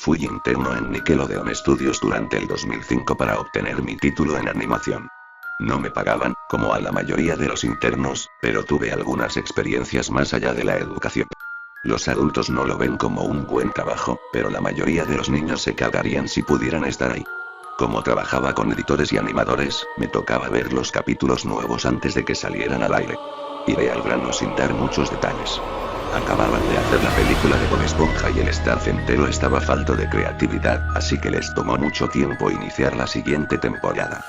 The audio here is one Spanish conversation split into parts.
Fui interno en Nickelodeon Studios durante el 2005 para obtener mi título en animación. No me pagaban, como a la mayoría de los internos, pero tuve algunas experiencias más allá de la educación. Los adultos no lo ven como un buen trabajo, pero la mayoría de los niños se cagarían si pudieran estar ahí. Como trabajaba con editores y animadores, me tocaba ver los capítulos nuevos antes de que salieran al aire. Iré al grano sin dar muchos detalles. Acababan de hacer la película de Bob Esponja y el staff entero estaba falto de creatividad, así que les tomó mucho tiempo iniciar la siguiente temporada.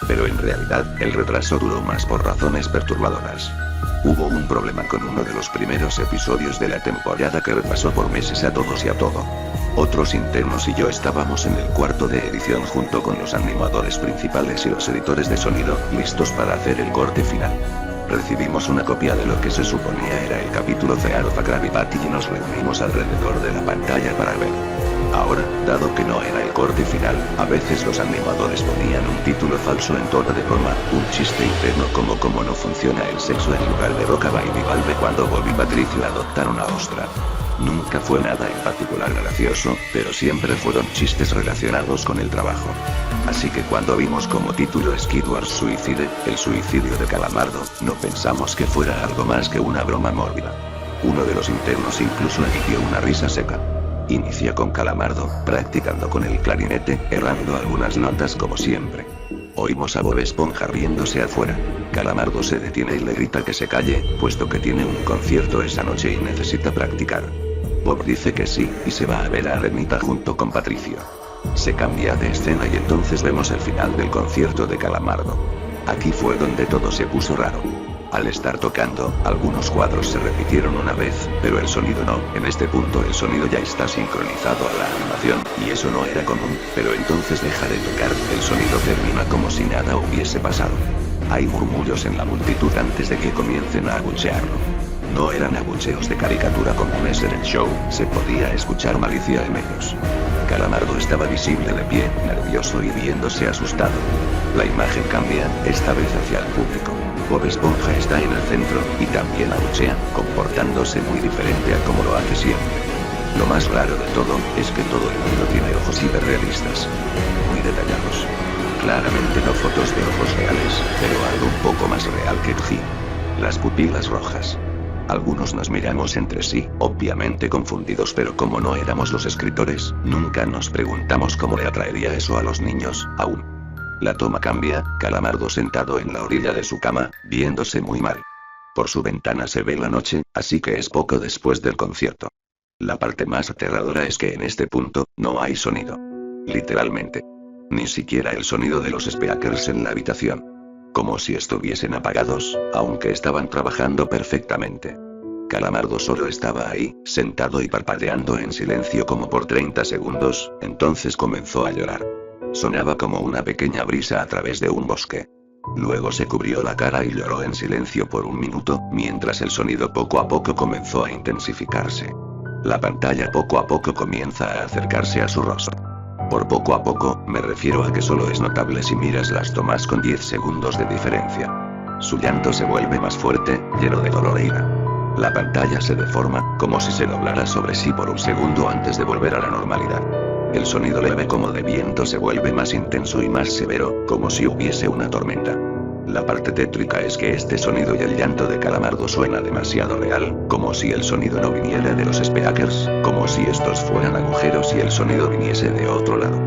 Pero en realidad, el retraso duró más por razones perturbadoras. Hubo un problema con uno de los primeros episodios de la temporada que repasó por meses a todos y a todo. Otros internos y yo estábamos en el cuarto de edición junto con los animadores principales y los editores de sonido, listos para hacer el corte final. Recibimos una copia de lo que se suponía era el capítulo Fear of a Krabby Patty y nos reunimos alrededor de la pantalla para ver. Ahora, dado que no era el corte final, a veces los animadores ponían un título falso en tono de broma, un chiste interno como cómo no funciona el sexo en lugar de Roca Baby Valve cuando Bob y Patricio adoptaron a Ostra. Nunca fue nada en particular gracioso, pero siempre fueron chistes relacionados con el trabajo. Así que cuando vimos como título Squidward's Suicide, el suicidio de Calamardo, no pensamos que fuera algo más que una broma mórbida. Uno de los internos incluso emitió una risa seca. Inicia con Calamardo, practicando con el clarinete, errando algunas notas como siempre. Oímos a Bob Esponja riéndose afuera. Calamardo se detiene y le grita que se calle, puesto que tiene un concierto esa noche y necesita practicar. Bob dice que sí, y se va a ver a Arenita junto con Patricio. Se cambia de escena y entonces vemos el final del concierto de Calamardo. Aquí fue donde todo se puso raro. Al estar tocando, algunos cuadros se repitieron una vez, pero el sonido no. En este punto el sonido ya está sincronizado a la animación, y eso no era común, pero entonces deja de tocar, el sonido termina como si nada hubiese pasado. Hay murmullos en la multitud antes de que comiencen a abuchearlo. No eran abucheos de caricatura comunes en el show, se podía escuchar malicia en ellos. Calamardo estaba visible de pie, nervioso y viéndose asustado. La imagen cambia, esta vez hacia el público. Bob Esponja está en el centro, y también abuchea, comportándose muy diferente a como lo hace siempre. Lo más raro de todo, es que todo el mundo tiene ojos hiperrealistas. Muy detallados. Claramente no fotos de ojos reales, pero algo un poco más real que G. Las pupilas rojas. Algunos nos miramos entre sí, obviamente confundidos, pero como no éramos los escritores, nunca nos preguntamos cómo le atraería eso a los niños, aún. La toma cambia, Calamardo sentado en la orilla de su cama, viéndose muy mal. Por su ventana se ve la noche, así que es poco después del concierto. La parte más aterradora es que en este punto, no hay sonido. Literalmente. Ni siquiera el sonido de los speakers en la habitación. Como si estuviesen apagados, aunque estaban trabajando perfectamente. Calamardo solo estaba ahí, sentado y parpadeando en silencio como por 30 segundos, entonces comenzó a llorar. Sonaba como una pequeña brisa a través de un bosque. Luego se cubrió la cara y lloró en silencio por un minuto, mientras el sonido poco a poco comenzó a intensificarse. La pantalla poco a poco comienza a acercarse a su rostro. Por poco a poco, me refiero a que solo es notable si miras las tomas con 10 segundos de diferencia. Su llanto se vuelve más fuerte, lleno de dolor e ira. La pantalla se deforma, como si se doblara sobre sí por un segundo antes de volver a la normalidad. El sonido leve como de viento se vuelve más intenso y más severo, como si hubiese una tormenta. La parte tétrica es que este sonido y el llanto de Calamardo suena demasiado real, como si el sonido no viniera de los speakers, como si estos fueran agujeros y el sonido viniese de otro lado.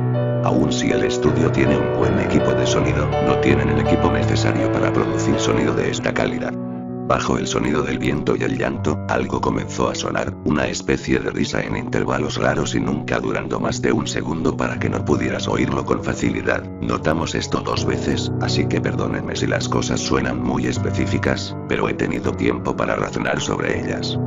Aun si el estudio tiene un buen equipo de sonido, no tienen el equipo necesario para producir sonido de esta calidad. Bajo el sonido del viento y el llanto, algo comenzó a sonar, una especie de risa en intervalos raros y nunca durando más de un segundo para que no pudieras oírlo con facilidad. Notamos esto 2 veces, así que perdónenme si las cosas suenan muy específicas, pero he tenido tiempo para razonar sobre ellas.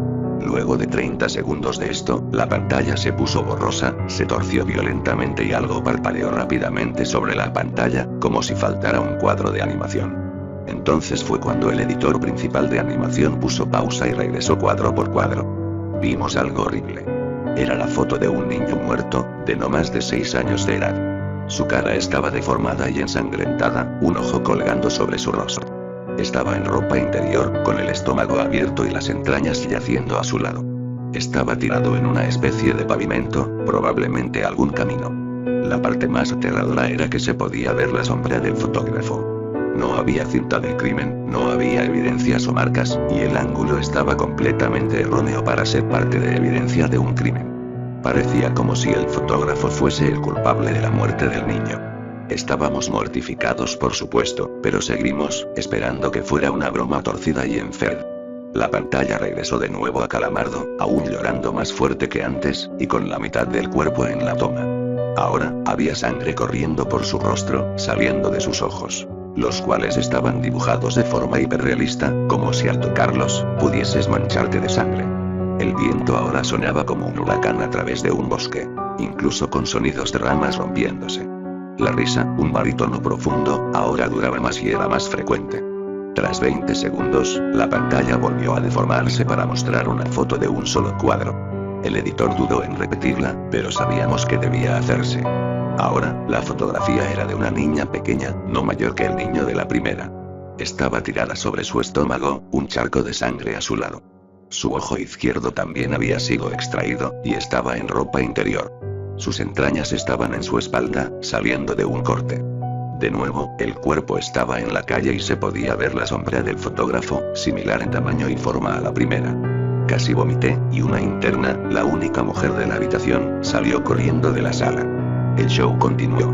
Luego de 30 segundos de esto, la pantalla se puso borrosa, se torció violentamente y algo parpadeó rápidamente sobre la pantalla, como si faltara un cuadro de animación. Entonces fue cuando el editor principal de animación puso pausa y regresó cuadro por cuadro. Vimos algo horrible. Era la foto de un niño muerto, de no más de 6 años de edad. Su cara estaba deformada y ensangrentada, un ojo colgando sobre su rostro. Estaba en ropa interior, con el estómago abierto y las entrañas yaciendo a su lado. Estaba tirado en una especie de pavimento, probablemente algún camino. La parte más aterradora era que se podía ver la sombra del fotógrafo. No había cinta del crimen, no había evidencias o marcas, y el ángulo estaba completamente erróneo para ser parte de evidencia de un crimen. Parecía como si el fotógrafo fuese el culpable de la muerte del niño. Estábamos mortificados, por supuesto, pero seguimos, esperando que fuera una broma torcida y enferma. La pantalla regresó de nuevo a Calamardo, aún llorando más fuerte que antes, y con la mitad del cuerpo en la toma. Ahora, había sangre corriendo por su rostro, saliendo de sus ojos, los cuales estaban dibujados de forma hiperrealista, como si al tocarlos, pudieses mancharte de sangre. El viento ahora sonaba como un huracán a través de un bosque, incluso con sonidos de ramas rompiéndose. La risa, un barítono profundo, ahora duraba más y era más frecuente. Tras 20 segundos, la pantalla volvió a deformarse para mostrar una foto de un solo cuadro. El editor dudó en repetirla, pero sabíamos que debía hacerse. Ahora, la fotografía era de una niña pequeña, no mayor que el niño de la primera. Estaba tirada sobre su estómago, un charco de sangre a su lado. Su ojo izquierdo también había sido extraído, y estaba en ropa interior. Sus entrañas estaban en su espalda, saliendo de un corte. De nuevo, el cuerpo estaba en la calle y se podía ver la sombra del fotógrafo, similar en tamaño y forma a la primera. Casi vomité, y una interna, la única mujer de la habitación, salió corriendo de la sala. El show continuó.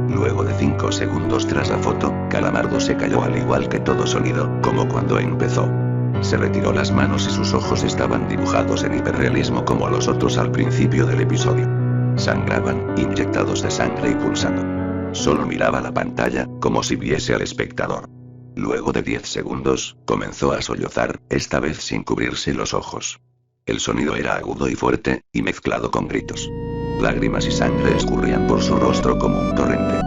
Luego de 5 segundos tras la foto, Calamardo se cayó al igual que todo sonido, como cuando empezó. Se retiró las manos y sus ojos estaban dibujados en hiperrealismo como los otros al principio del episodio. Sangraban, inyectados de sangre y pulsando. Solo miraba la pantalla, como si viese al espectador. Luego de 10 segundos, comenzó a sollozar, esta vez sin cubrirse los ojos. El sonido era agudo y fuerte, y mezclado con gritos. Lágrimas y sangre escurrían por su rostro como un torrente.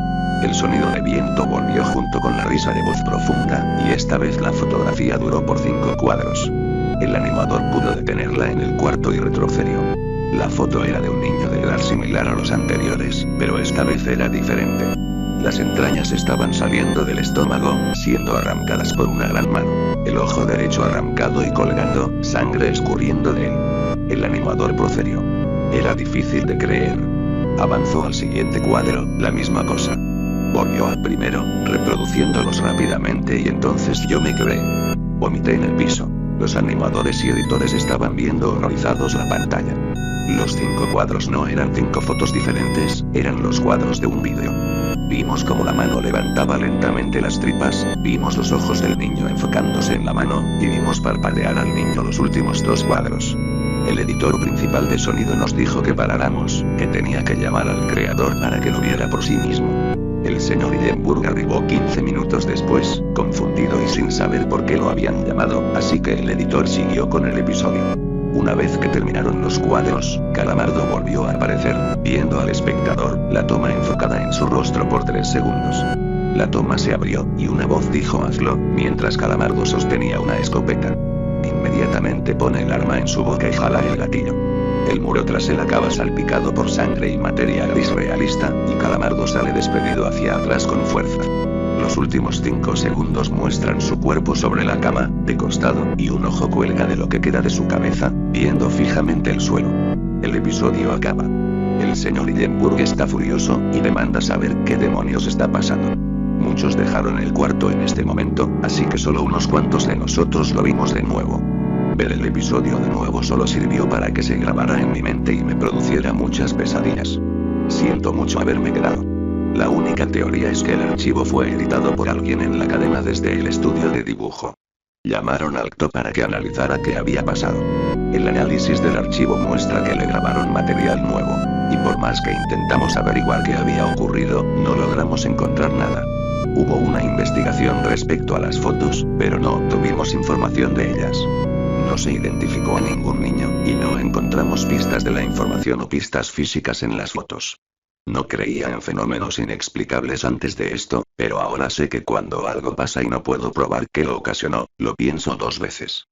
El sonido de viento volvió junto con la risa de voz profunda, y esta vez la fotografía duró por 5 cuadros. El animador pudo detenerla en el cuarto y retrocedió. La foto era de un niño de edad similar a los anteriores, pero esta vez era diferente. Las entrañas estaban saliendo del estómago, siendo arrancadas por una gran mano. El ojo derecho arrancado y colgando, sangre escurriendo de él. El animador procedió. Era difícil de creer. Avanzó al siguiente cuadro, la misma cosa. Volvió al primero, reproduciéndolos rápidamente y entonces yo me quebré. Vomité en el piso. Los animadores y editores estaban viendo horrorizados la pantalla. Los 5 cuadros no eran 5 fotos diferentes, eran los cuadros de un vídeo. Vimos cómo la mano levantaba lentamente las tripas, vimos los ojos del niño enfocándose en la mano, y vimos parpadear al niño los últimos 2 cuadros. El editor principal de sonido nos dijo que paráramos, que tenía que llamar al creador para que lo viera por sí mismo. El señor Hillenburg arribó 15 minutos después, confundido y sin saber por qué lo habían llamado, así que el editor siguió con el episodio. Una vez que terminaron los cuadros, Calamardo volvió a aparecer, viendo al espectador, la toma enfocada en su rostro por 3 segundos. La toma se abrió, y una voz dijo hazlo, mientras Calamardo sostenía una escopeta. Inmediatamente pone el arma en su boca y jala el gatillo. El muro tras él acaba salpicado por sangre y materia gris realista, y Calamardo sale despedido hacia atrás con fuerza. Los últimos 5 segundos muestran su cuerpo sobre la cama, de costado, y un ojo cuelga de lo que queda de su cabeza, viendo fijamente el suelo. El episodio acaba. El señor Hillenburg está furioso, y demanda saber qué demonios está pasando. Muchos dejaron el cuarto en este momento, así que solo unos cuantos de nosotros lo vimos de nuevo. Ver el episodio de nuevo solo sirvió para que se grabara en mi mente y me produciera muchas pesadillas. Siento mucho haberme quedado. La única teoría es que el archivo fue editado por alguien en la cadena desde el estudio de dibujo. Llamaron al CTO para que analizara qué había pasado. El análisis del archivo muestra que le grabaron material nuevo, y por más que intentamos averiguar qué había ocurrido, no logramos encontrar nada. Hubo una investigación respecto a las fotos, pero no obtuvimos información de ellas. No se identificó a ningún niño, y no encontramos pistas de la información o pistas físicas en las fotos. No creía en fenómenos inexplicables antes de esto, pero ahora sé que cuando algo pasa y no puedo probar qué lo ocasionó, lo pienso 2 veces.